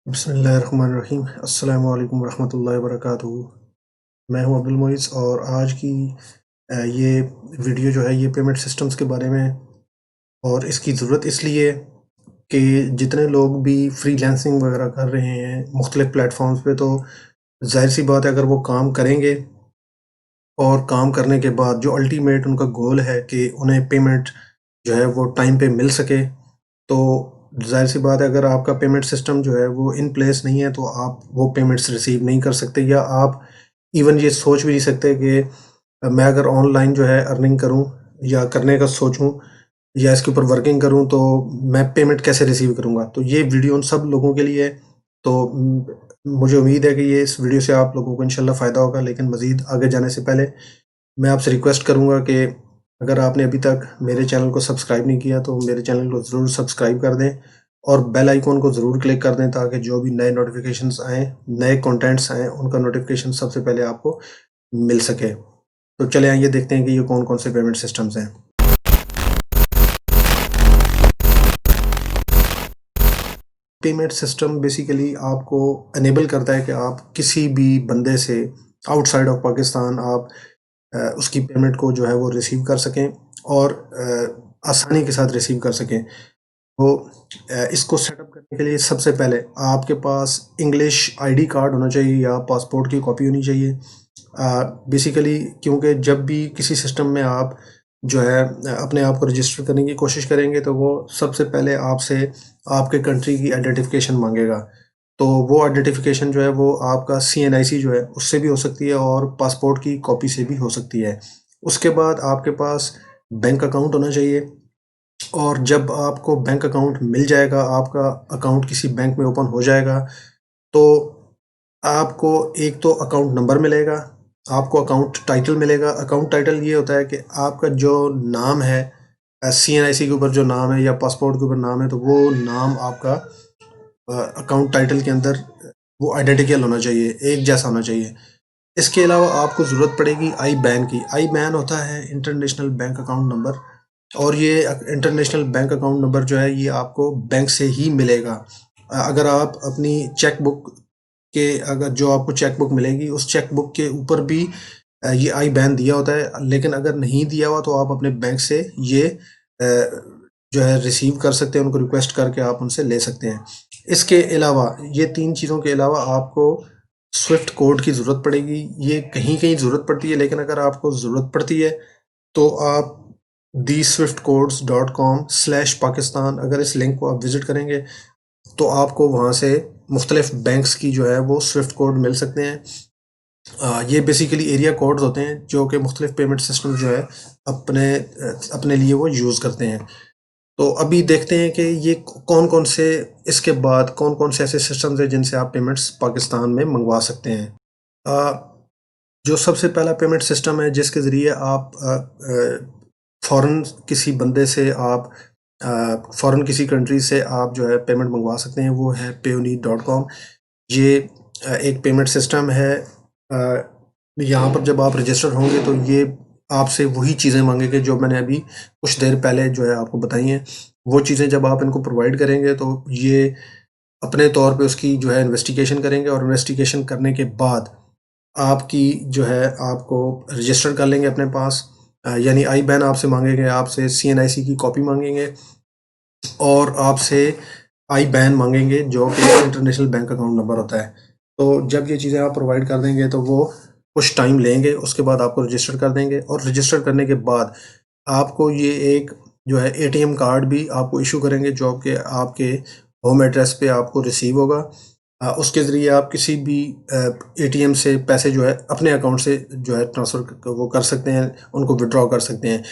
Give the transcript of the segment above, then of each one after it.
बिस्मिल्लाहिर्रहमानिर्रहीम। अस्सलामु अलैकुम वरहमतुल्लाहि वबरकातुहू। मैं हूं अब्दुल मोइज़ और आज की ये वीडियो जो है ये पेमेंट सिस्टम्स के बारे में और इसकी ज़रूरत इसलिए कि जितने लोग भी फ्रीलांसिंग वगैरह कर रहे हैं मुख्तलिफ़ प्लेटफ़ॉर्म्स पे, तो ज़ाहिर-सी बात है अगर वो काम करेंगे और काम करने के बाद जो अल्टीमेट उनका गोल है कि उन्हें पेमेंट जो है वो टाइम पे मिल सके, तो ज़ाहिर-सी बात है अगर आपका पेमेंट सिस्टम जो है वो इन प्लेस नहीं है, तो आप वो पेमेंट्स रिसीव नहीं कर सकते, या आप इवन ये सोच भी नहीं सकते कि मैं अगर ऑनलाइन जो है अर्निंग करूँ या करने का सोचूँ या इसके ऊपर वर्किंग करूँ, तो मैं पेमेंट कैसे रिसीव करूँगा? तो ये वीडियो उन सब लोगों के लिए है। तो मुझे उम्मीद है कि ये इस वीडियो से आप लोगों को इंशाल्लाह फ़ायदा होगा, लेकिन मज़ीद आगे जाने से पहले मैं आपसे रिक्वेस्ट करूँगा कि अगर आपने अभी तक मेरे चैनल को सब्सक्राइब नहीं किया, तो मेरे चैनल को ज़रूर सब्सक्राइब कर दें और बेल आइकॉन को ज़रूर क्लिक कर दें, ताकि जो भी नए नोटिफ़िकेशंस आएँ, नए कंटेंट्स आएँ, उनका नोटिफ़िकेशन सबसे पहले आपको मिल सके। तो चलें आइए देखते हैं कि ये कौन-कौन से पेमेंट सिस्टम्स हैं। पेमेंट सिस्टम बेसिकली आपको इनेबल करता है कि आप किसी भी बंदे से आउटसाइड ऑफ पाकिस्तान आप उसकी पेमेंट को जो है वो रिसीव कर सकें और आसानी के साथ रिसीव कर सकें। तो इसको सेटअप करने के लिए सबसे पहले आपके पास इंग्लिश आईडी कार्ड होना चाहिए या पासपोर्ट की कॉपी होनी चाहिए। बेसिकली क्योंकि जब भी किसी सिस्टम में आप जो है अपने आप को रजिस्टर करने की कोशिश करेंगे, तो वो सबसे पहले आपसे आपके कंट्री की आइडेंटिफिकेशन मांगेगा। तो वो आइडेंटिफिकेशन जो है वो आपका सीएनआईसी जो है उससे भी हो सकती है और पासपोर्ट की कॉपी से भी हो सकती है। उसके बाद आपके पास बैंक अकाउंट होना चाहिए, और जब आपको बैंक अकाउंट मिल जाएगा, आपका अकाउंट किसी बैंक में ओपन हो जाएगा, तो आपको एक तो अकाउंट नंबर मिलेगा, आपको अकाउंट टाइटल मिलेगा। अकाउंट टाइटल ये होता है कि आपका जो नाम है, सीएनआईसी के ऊपर जो नाम है या पासपोर्ट के ऊपर नाम है, तो वो नाम आपका अकाउंट टाइटल के अंदर वो आइडेंटिकल होना चाहिए, एक जैसा होना चाहिए। इसके अलावा आपको ज़रूरत पड़ेगी आईबैन की। आईबैन होता है इंटरनेशनल बैंक अकाउंट नंबर, और ये इंटरनेशनल बैंक अकाउंट नंबर जो है ये आपको बैंक से ही मिलेगा। अगर आप अपनी चेक बुक के अगर जो आपको चेक बुक मिलेगी उस चेक बुक के ऊपर भी ये आईबैन दिया होता है, लेकिन अगर नहीं दिया हुआ तो आप अपने बैंक से ये जो है रिसीव कर सकते हैं, उनको रिक्वेस्ट करके आप उनसे ले सकते हैं। इसके अलावा ये 3 चीज़ों के अलावा आपको स्विफ्ट कोड की ज़रूरत पड़ेगी। ये कहीं-कहीं ज़रूरत पड़ती है, लेकिन अगर आपको ज़रूरत पड़ती है तो आप theswiftcodes.com/पाकिस्तान अगर इस लिंक को आप विज़िट करेंगे, तो आपको वहाँ से मुख्तलिफ़ बैंक्स की जो है वो स्विफ्ट कोड मिल सकते हैं। ये बेसिकली एरिया कोड्स होते हैं जो कि मुख्तलिफ़ पेमेंट सिस्टम जो है अपने लिए वो यूज़ करते हैं। तो अभी देखते हैं कि ये कौन-कौन से इसके बाद कौन-कौन से ऐसे सिस्टम्स हैं जिनसे आप पेमेंट्स पाकिस्तान में मंगवा सकते हैं। अ, जो सबसे पहला पेमेंट सिस्टम है जिसके ज़रिए आप फ़ॉरेन किसी बंदे से आप फ़ॉरेन किसी कंट्री से आप जो है पेमेंट मंगवा सकते हैं, वो है payoneer.com। ये एक पेमेंट सिस्टम है। यहाँ पर जब आप रजिस्टर होंगे तो ये आपसे वही चीज़ें माँगेंगे जो मैंने अभी कुछ देर पहले जो है आपको बताई हैं। वो चीज़ें जब आप इनको प्रोवाइड करेंगे, तो ये अपने तौर पे उसकी जो है इन्वेस्टिगेशन करेंगे, और इन्वेस्टिगेशन करने के बाद आपकी जो है आपको रजिस्टर कर लेंगे अपने पास। यानी आईबैन आपसे माँगेंगे, आपसे सीएनआईसी की कॉपी माँगेंगे और आपसे आईबैन माँगेंगे जो कि इंटरनेशनल बैंक अकाउंट नंबर होता है। तो जब ये चीज़ें आप प्रोवाइड कर देंगे तो वो कुछ टाइम लेंगे, उसके बाद आपको रजिस्टर कर देंगे, और रजिस्टर करने के बाद आपको ये एक जो है एटीएम कार्ड भी आपको इश्यू करेंगे जो कि आपके होम एड्रेस पे आपको रिसीव होगा। उसके ज़रिए आप किसी भी एटीएम से पैसे जो है अपने अकाउंट से जो है ट्रांसफ़र वो कर सकते हैं, उनको विथड्रॉ कर सकते हैं।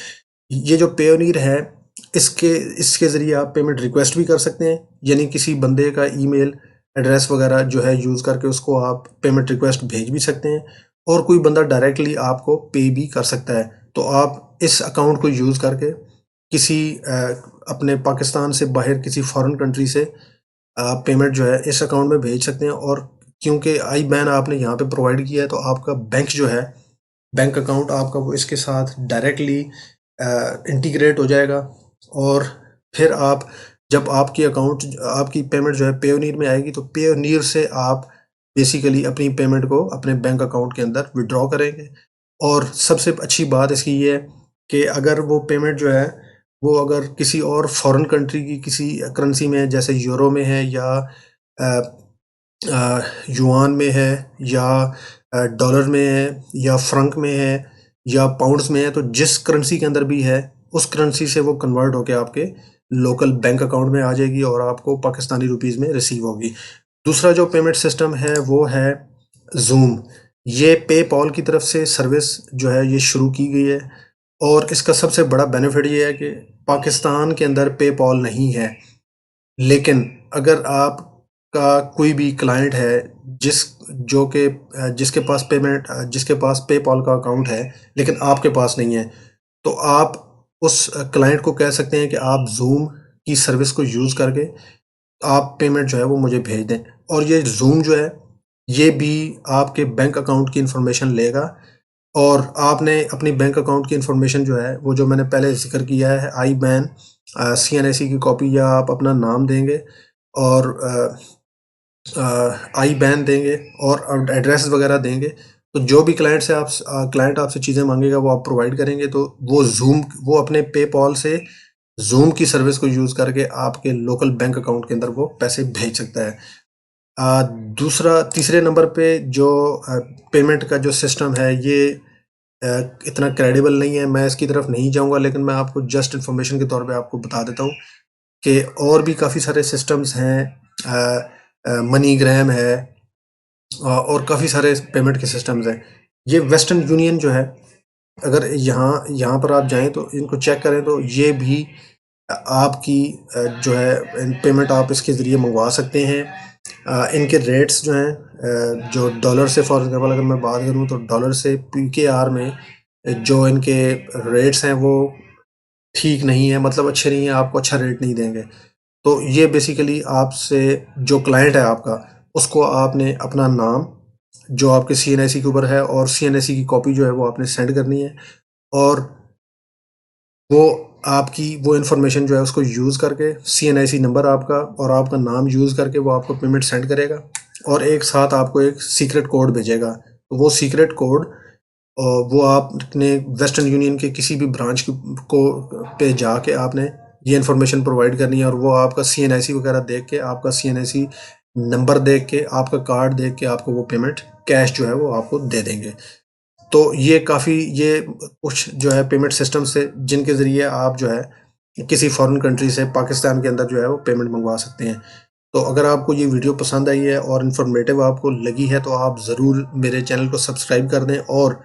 ये जो पेयोनीर है, इसके इसके ज़रिए आप पेमेंट रिक्वेस्ट भी कर सकते हैं, यानी किसी बंदे का ईमेल एड्रेस वगैरह जो है यूज़ करके उसको आप पेमेंट रिक्वेस्ट भेज भी सकते हैं, और कोई बंदा डायरेक्टली आपको पे भी कर सकता है। तो आप इस अकाउंट को यूज़ करके किसी अपने पाकिस्तान से बाहर किसी फ़ॉरेन कंट्री से आप पेमेंट जो है इस अकाउंट में भेज सकते हैं, और क्योंकि आईबैन आपने यहाँ पे प्रोवाइड किया है, तो आपका बैंक जो है, बैंक अकाउंट आपका वो इसके साथ डायरेक्टली इंटीग्रेट हो जाएगा, और फिर आप जब आपकी पेमेंट जो है पेयोनीर में आएगी, तो पेयोनीर से आप बेसिकली अपनी पेमेंट को अपने बैंक अकाउंट के अंदर विथड्रॉ करेंगे। और सबसे अच्छी बात इसकी ये है कि अगर वो पेमेंट जो है, वो अगर किसी और फॉरेन कंट्री की किसी करेंसी में है, जैसे यूरो में है या अ युआन में है या डॉलर में है या फ्रंक में है या पाउंड्स में है, तो जिस करेंसी के अंदर भी है, उस करेंसी से वो कन्वर्ट होके आपके लोकल बैंक अकाउंट में आ जाएगी और आपको पाकिस्तानी रुपीज़ में रिसीव होगी। दूसरा जो पेमेंट सिस्टम है वो है ज़ूम। ये पेपॉल की तरफ से सर्विस जो है ये शुरू की गई है, और इसका सबसे बड़ा बेनिफिट ये है कि पाकिस्तान के अंदर पेपॉल नहीं है। लेकिन अगर आपका कोई भी क्लाइंट है जिसके पास जिसके पास पेपॉल का अकाउंट है लेकिन आपके पास नहीं है, तो आप उस क्लाइंट को कह सकते हैं कि आप ज़ूम की सर्विस को यूज़ करके आप पेमेंट जो है वो मुझे भेज दें। और ये ज़ूम जो है, ये भी आपके बैंक अकाउंट की इन्फॉर्मेशन लेगा, और आपने अपनी बैंक अकाउंट की इन्फॉर्मेशन जो है, वो जो मैंने पहले ज़िक्र किया है, आईबैन, सीएनआईसी की कॉपी, या आप अपना नाम देंगे और आईबैन देंगे और एड्रेस वगैरह देंगे। तो जो भी क्लाइंट आपसे चीज़ें माँगेगा वो आप प्रोवाइड करेंगे, तो वो अपने पेपॉल से ज़ूम की सर्विस को यूज़ करके आपके लोकल बैंक अकाउंट के अंदर वो पैसे भेज सकता है। दूसरा तीसरे नंबर पे जो पेमेंट का जो सिस्टम है, ये इतना क्रेडिबल नहीं है, मैं इसकी तरफ नहीं जाऊँगा, लेकिन मैं आपको जस्ट इन्फॉर्मेशन के तौर पे आपको बता देता हूँ कि और भी काफ़ी सारे सिस्टम्स हैं। मनीग्राम है, और काफ़ी सारे पेमेंट के सिस्टम्स हैं। ये वेस्टर्न यूनियन जो है, अगर यहाँ यहाँ पर आप जाएँ तो इनको चेक करें, तो ये भी आपकी जो है पेमेंट आप इसके ज़रिए मंगवा सकते हैं। इनके रेट्स जो हैं, जो डॉलर से फॉर एग्ज़ाम्पल अगर मैं बात करूँ, तो डॉलर से पीकेआर में जो इनके रेट्स हैं वो ठीक नहीं है, मतलब अच्छे नहीं है, आपको अच्छा रेट नहीं देंगे। तो ये बेसिकली आपसे जो क्लाइंट है आपका, उसको आपने अपना नाम, जो आपके सीएनआईसी के ऊपर है, और सीएनआईसी की कॉपी जो है वो आपने सेंड करनी है, और वो आपकी वो इन्फॉर्मेशन जो है उसको यूज़ करके सीएनआईसी नंबर आपका और आपका नाम यूज़ करके वो आपको पेमेंट सेंड करेगा, और एक साथ आपको एक सीक्रेट कोड भेजेगा। तो वो सीक्रेट कोड वो आपने वेस्टर्न यूनियन के किसी भी ब्रांच को पे जाके आपने ये इन्फॉर्मेशन प्रोवाइड करनी है, और वो आपका सीएनआईसी वगैरह देख के, आपका सीएनआईसी नंबर देख के, आपका कार्ड देख के आपको वो पेमेंट कैश जो है वो आपको दे देंगे। तो ये कुछ जो है पेमेंट सिस्टम्स है जिनके ज़रिए आप जो है किसी फॉरेन कंट्री से पाकिस्तान के अंदर जो है वो पेमेंट मंगवा सकते हैं। तो अगर आपको ये वीडियो पसंद आई है और इन्फॉर्मेटिव आपको लगी है, तो आप ज़रूर मेरे चैनल को सब्सक्राइब कर दें, और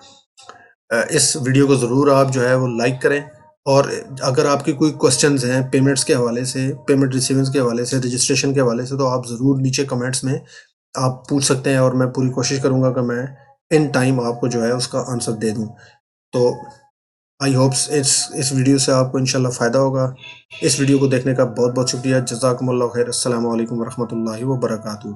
इस वीडियो को ज़रूर आप जो है वो लाइक करें। और अगर आपके कोई क्वेश्चंस हैं पेमेंट्स के हवाले से, पेमेंट रिसीवेंस के हवाले से, रजिस्ट्रेशन के हवाले से, तो आप ज़रूर नीचे कमेंट्स में आप पूछ सकते हैं, और मैं पूरी कोशिश करूँगा कि मैं इन टाइम आपको जो है उसका आंसर दे दूँ। तो आई होप्स इस वीडियो से आपको इंशाल्लाह फ़ायदा होगा। इस वीडियो को देखने का बहुत-बहुत शुक्रिया। जज़ाकुमुल्लाह खैर। अस्सलामु अलैकुम व रहमतुल्लाहि व बरकातुहू।